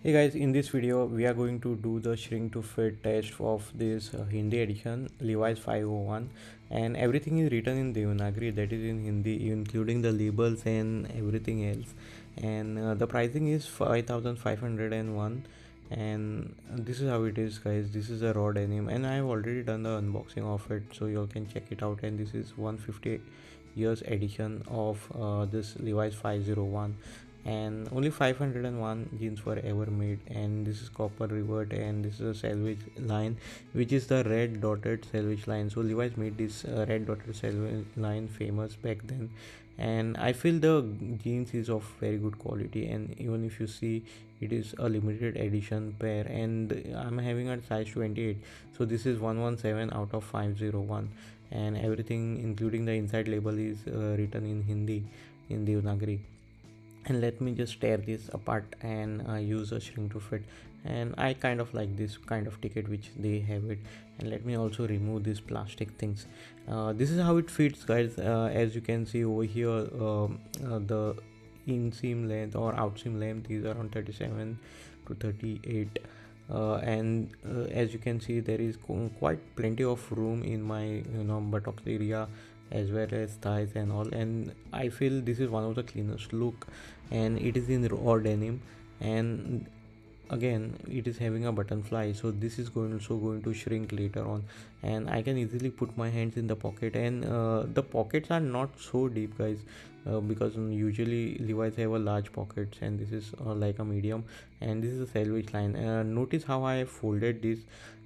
Hey guys, in this video we are going to do the shrink to fit test of this Hindi edition Levi's 501, and everything is written in Devanagari, that is in Hindi, including the labels and everything else. And the pricing is 5501, and this is how it is, guys. This is a raw denim, and I have already done the unboxing of it, so you all can check it out. And this is 150 years edition of this Levi's 501, and only 501 jeans were ever made. And this is copper revert, and this is a salvage line, which is the red dotted salvage line. So Levi's made this red dotted salvage line famous back then, and I feel the jeans is of very good quality. And even if you see, it is a limited edition pair, and I'm having a size 28, so this is 117 out of 501. And everything including the inside label is written in Hindi, in Devanagari. And let me just tear this apart and use a shrink to fit. And I kind of like this kind of ticket which they have it. And let me also remove these plastic things. This is how it fits, guys. As you can see over here, the inseam length or outseam length is around 37 to 38. And as you can see, there is quite plenty of room in my buttocks area, as well as thighs and all. And I feel this is one of the cleanest look, and it is in raw denim. And again, it is having a button fly, so this is going to shrink later on. And I can easily put my hands in the pocket, and the pockets are not so deep, guys, because usually Levi's have a large pockets, and this is like a medium. And this is a salvage line. Notice how I have folded this,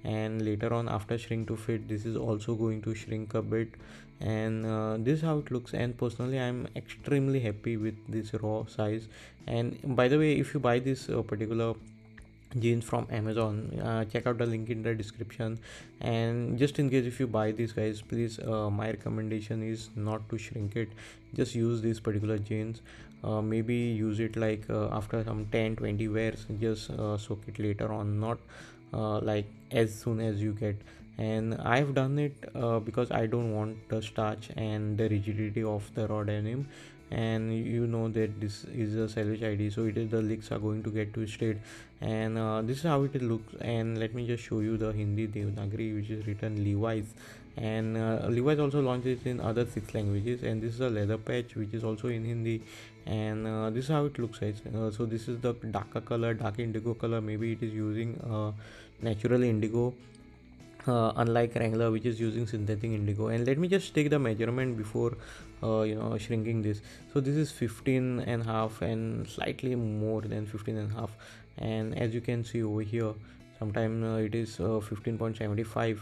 and later on after shrink to fit, this is also going to shrink a bit. And this is how it looks. And personally, I'm extremely happy with this raw size. And by the way, if you buy this particular jeans from Amazon, check out the link in the description. And just in case if you buy this, guys, please, my recommendation is not to shrink it. Just use this particular jeans, maybe use it like after some 10-20 wears, just soak it later on, not like as soon as you get. And I've done it because I don't want the starch and the rigidity of the raw denim. And you know that this is a salvage ID, so it is the legs are going to get twisted. And this is how it looks. And let me just show you the Hindi Devanagari, which is written Levi's. And Levi's also launches in other 6 languages. And this is a leather patch which is also in Hindi. And this is how it looks, guys. So this is the darker color, dark indigo color. Maybe it is using natural indigo, unlike Wrangler, which is using synthetic indigo. And let me just take the measurement before shrinking this. So this is 15 and a half, and slightly more than 15 and a half. And as you can see over here, sometimes it is 15.75,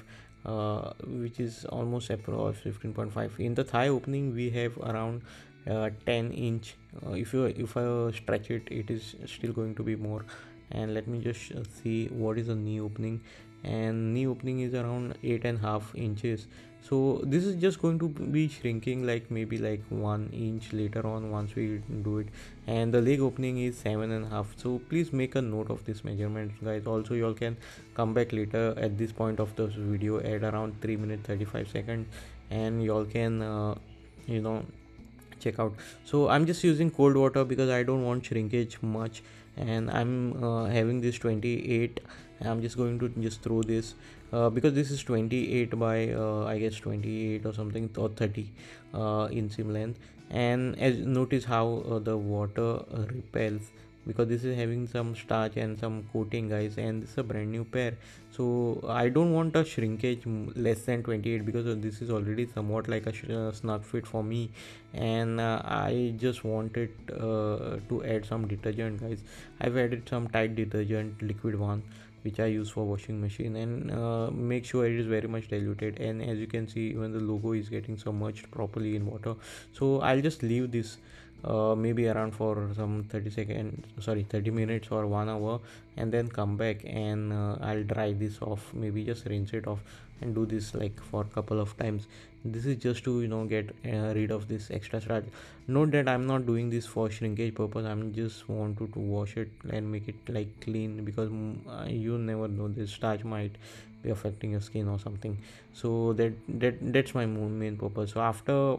which is almost approx 15.5. In the thigh opening we have around 10 inch. If I stretch it, it is still going to be more. And let me just see what is the knee opening. And knee opening is around 8.5 inches. So this is just going to be shrinking like maybe like 1 inch later on once we do it. And the leg opening is 7.5. So please make a note of this measurement, guys. Also, you all can come back later at this point of this video at around 3 minutes 35 seconds, and you all can you know check out. So I'm just using cold water because I don't want shrinkage much. And I'm having this 28. I'm just going to just throw this because this is 28 by I guess 28 or something, or 30 inseam length. And as notice how the water repels, because this is having some starch and some coating, guys. And this is a brand new pair, so I don't want a shrinkage less than 28, because this is already somewhat like a snug fit for me. And I just wanted to add some detergent, guys. I've added some Tide detergent, liquid one, which I use for washing machine. And make sure it is very much diluted. And as you can see, even the logo is getting submerged properly in water. So I'll just leave this maybe around for some 30 minutes or 1 hour, and then come back. And I'll dry this off, maybe just rinse it off, and do this like for a couple of times. This is just to get rid of this extra starch. Note that I'm not doing this for shrinkage purpose. I'm just wanted to wash it and make it like clean, because you never know, this starch might be affecting your skin or something. So that's my main purpose. So after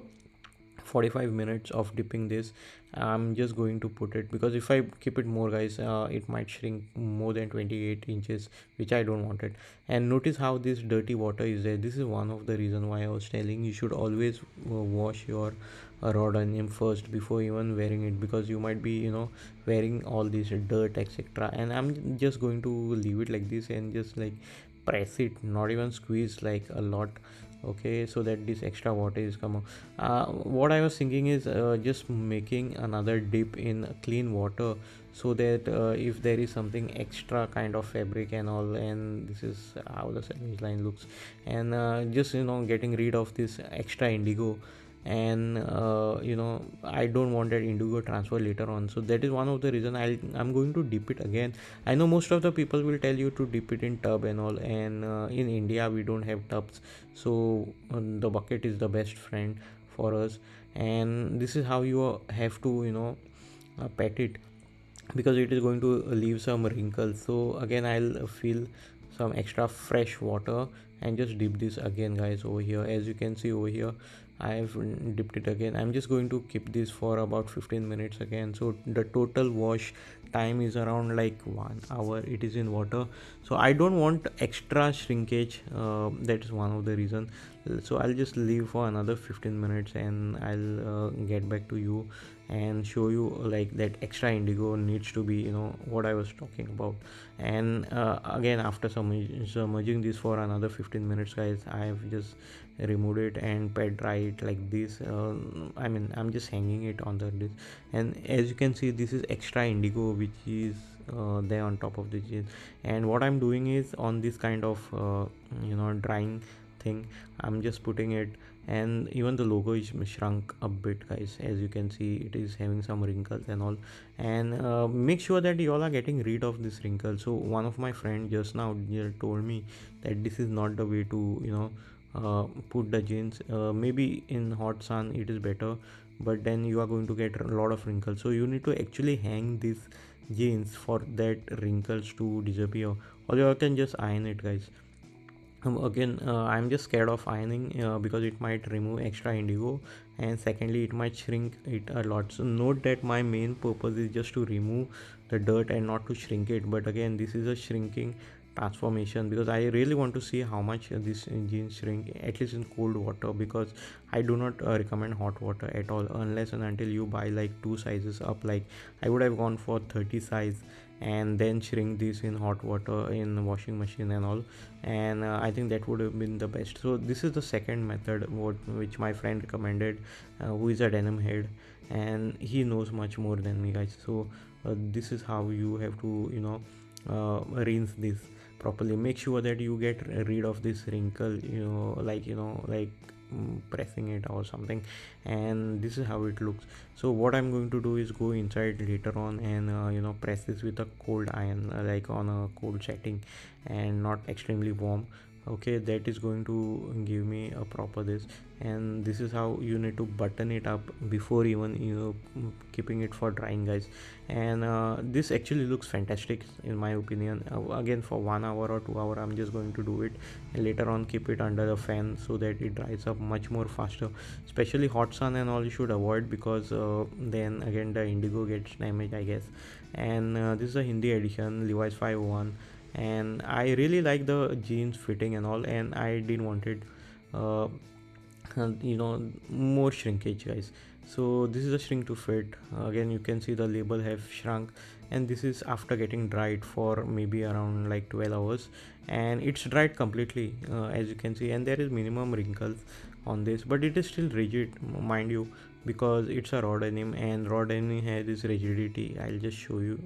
45 minutes of dipping this. I'm just going to put it, because if I keep it more, guys, it might shrink more than 28 inches, which I don't want it. And notice how this dirty water is there. This is one of the reason why I was telling you should always wash your rod onion first before even wearing it, because you might be wearing all this dirt, etc. And I'm just going to leave it like this and just like press it, not even squeeze like a lot. Okay, so that this extra water is come out. What I was thinking is just making another dip in clean water, so that if there is something extra kind of fabric and all, and this is how the sandwich line looks, and just getting rid of this extra indigo. And I don't want that indigo transfer later on, so that is one of the reason I'm going to dip it again. I know most of the people will tell you to dip it in tub and all, and in India we don't have tubs, so the bucket is the best friend for us. And this is how you have to pet it, because it is going to leave some wrinkles. So again, I'll fill some extra fresh water and just dip this again, guys, over here. As you can see over here, I have dipped it again. I'm just going to keep this for about 15 minutes again. So the total wash time is around like 1 hour it is in water. So I don't want extra shrinkage, that is one of the reason. So I'll just leave for another 15 minutes, and I'll get back to you and show you like that extra indigo needs to be what I was talking about. And again, after submerging this for another 15 minutes, guys, I have just removed it and pet dry it like this. I mean, I'm just hanging it on the this, and as you can see, this is extra indigo which is there on top of the jeans. And what I'm doing is, on this kind of drying thing, I'm just putting it, and even the logo is shrunk a bit, guys. As you can see, it is having some wrinkles and all. And make sure that you all are getting rid of this wrinkle. So one of my friend just now told me that this is not the way to put the jeans. Maybe in hot sun it is better, but then you are going to get a lot of wrinkles. So you need to actually hang these jeans for that wrinkles to disappear, or you can just iron it, guys. Again, I'm just scared of ironing, because it might remove extra indigo, and secondly, it might shrink it a lot. So note that my main purpose is just to remove the dirt and not to shrink it. But again, this is a shrinking transformation, because I really want to see how much this jeans shrink, at least in cold water, because I do not recommend hot water at all, unless and until you buy like two sizes up. Like I would have gone for 30 size and then shrink this in hot water in washing machine and all. And I think that would have been the best. So this is the second method which my friend recommended, who is a denim head, and he knows much more than me, guys. So this is how you have to rinse this properly. Make sure that you get rid of this wrinkle, like pressing it or something. And this is how it looks. So what I'm going to do is go inside later on and press this with a cold iron, like on a cold setting and not extremely warm. Okay, that is going to give me a proper this. And this is how you need to button it up before even keeping it for drying, guys. And this actually looks fantastic in my opinion. Again, for 1 hour or 2 hour I'm just going to do it, and later on keep it under the fan so that it dries up much more faster. Especially hot sun and all you should avoid, because then again the indigo gets damaged, I guess. And this is a Hindi edition, Levi's 501, and I really like the jeans fitting and all, and I didn't want it uh, more shrinkage, guys. So this is a shrink to fit. Again, you can see the label have shrunk, and this is after getting dried for maybe around like 12 hours, and it's dried completely, as you can see. And there is minimum wrinkles on this, but it is still rigid, mind you, because it's a raw denim, and raw denim has this rigidity. I'll just show you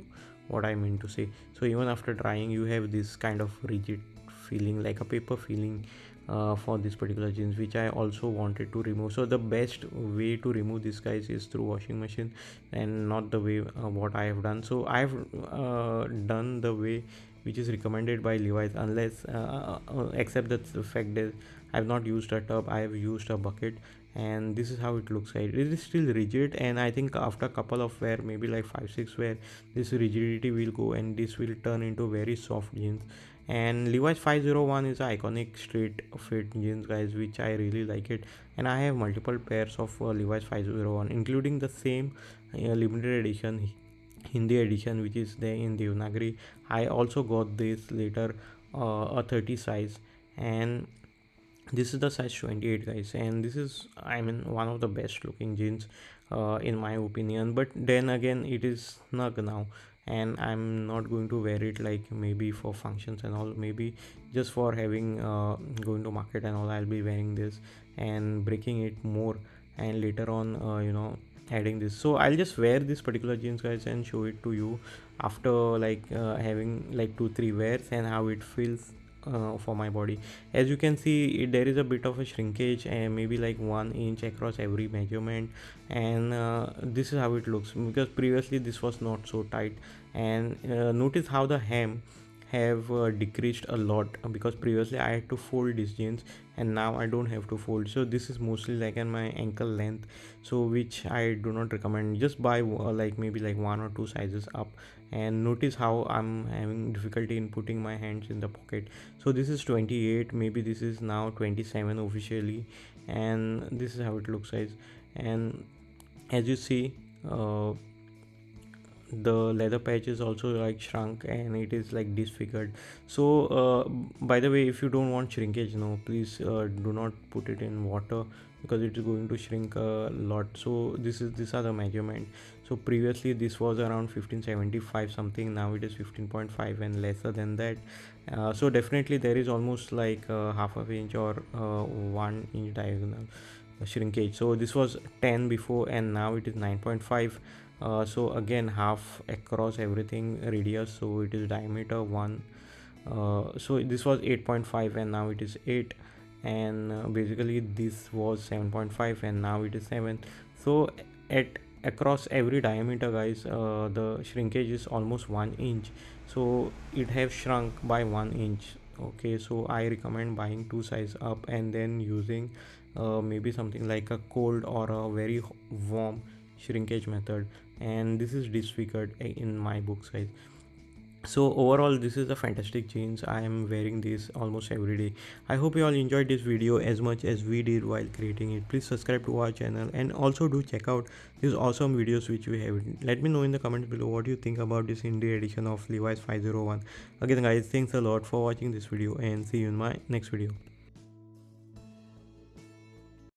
what I mean to say. So even after drying, you have this kind of rigid feeling, like a paper feeling, for this particular jeans, which I also wanted to remove. So the best way to remove this, guys, is through washing machine, and not the way what I have done. So I've done the way which is recommended by Levi's, unless except that the fact that I've not used a tub, I have used a bucket, and this is how it looks like. It is still rigid, and I think after a couple of wear, maybe like 5-6 wear, this rigidity will go and this will turn into very soft jeans. And Levi's 501 is an iconic straight fit jeans, guys, which I really like it. And I have multiple pairs of Levi's 501, including the same limited edition Hindi edition, which is there in Devanagari. I also got this later, a 30 size, and this is the size 28, guys. And this is, I mean, one of the best looking jeans in my opinion. But then again, it is snug now, and I'm not going to wear it like maybe for functions and all. Maybe just for having going to market and all, I'll be wearing this and breaking it more, and later on adding this. So I'll just wear this particular jeans, guys, and show it to you after like having like 2-3 wears and how it feels for my body. As you can see, there is a bit of a shrinkage, and maybe like 1 inch across every measurement. And this is how it looks, because previously this was not so tight. And notice how the hem have decreased a lot, because previously I had to fold these jeans, and now I don't have to fold. So this is mostly like in my ankle length, so which I do not recommend. Just buy like maybe like 1 or 2 sizes up. And notice how I'm having difficulty in putting my hands in the pocket. So this is 28, maybe this is now 27 officially, and this is how it looks, guys. And as you see, the leather patch is also like shrunk, and it is like disfigured. So by the way, if you don't want shrinkage, no, please do not put it in water, because it is going to shrink a lot. So these are the measurement. So previously this was around 1575 something, now it is 15.5 and lesser than that. So definitely there is almost like half of inch or 1 inch diagonal shrinkage. So this was 10 before, and now it is 9.5. So again, half across everything radius, so it is diameter 1. So this was 8.5 and now it is 8. And basically this was 7.5 and now it is 7. So at across every diameter, guys, the shrinkage is almost 1 inch. So it have shrunk by 1 inch. Okay, so I recommend buying 2 size up and then using maybe something like a cold or a very warm shrinkage method. And this is disfigured in my book size. So overall, this is a fantastic jeans. I am wearing this almost every day. I hope you all enjoyed this video as much as we did while creating it. Please subscribe to our channel, and also do check out these awesome videos which we have. Let me know in the comments below what you think about this Hindi edition of Levi's 501. Again, guys, thanks a lot for watching this video, and see you in my next video.